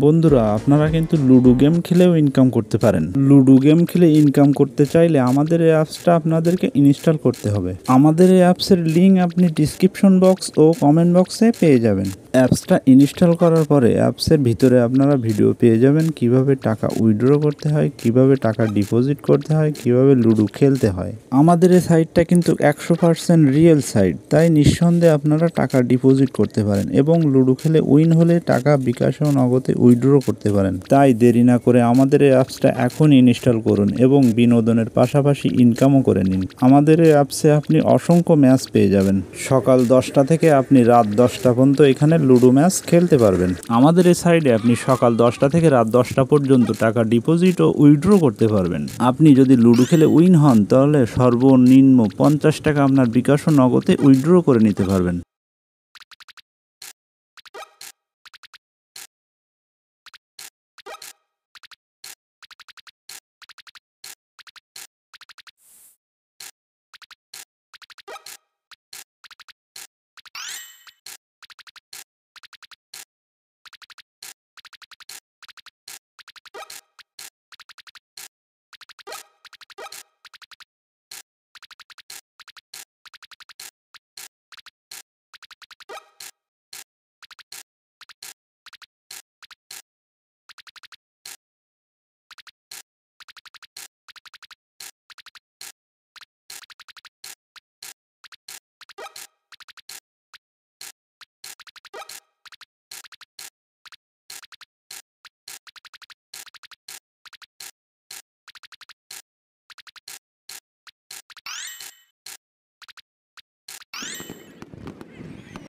বন্ধুরা, আপনারা কিন্তু লুডো গেম খেলেও ইনকাম করতে পারেন। লুডো গেম খেলে ইনকাম করতে চাইলে আমাদের এই অ্যাপসটা আপনাদেরকে ইনস্টল করতে হবে। আমাদের এই অ্যাপসের লিঙ্ক আপনি ডিসক্রিপশন বক্স ও কমেন্ট বক্সে পেয়ে যাবেন। অ্যাপসটা ইনস্টল করার পরে অ্যাপসের ভিতরে আপনারা ভিডিও পেয়ে যাবেন কিভাবে টাকা উইথড্র করতে হয়, কিভাবে টাকা ডিপোজিট করতে হয়, কিভাবে লুডো খেলতে হয়। আমাদের এই সাইটটা কিন্তু 100% রিয়েল সাইট, তাই নিঃসন্দেহে আপনারা টাকা ডিপোজিট করতে পারেন এবং লুডো খেলে উইন হলে টাকা বিকাশ ও নগদে উইথড্র করতে পারেন। তাই দেরি না করে আমাদের এই অ্যাপসটা এখন ইনস্টল করুন এবং বিনোদনের পাশাপাশি ইনকামও করে নিন। আমাদের এই অ্যাপসে আপনি অসংখ্য ম্যাচ পেয়ে যাবেন। সকাল 10টা থেকে আপনি রাত 10টা পর্যন্ত এখানে লুডো ম্যাচ খেলতে পারবেন। আমাদের এই সাইডে আপনি সকাল 10টা থেকে রাত 10টা পর্যন্ত টাকা ডিপোজিট ও উইথড্র করতে পারবেন। আপনি যদি লুডো খেলে উইন হন তাহলে সর্বনিম্ন 50 টাকা আপনার বিকাশ ও নগদে উইথড্র করে নিতে পারবেন।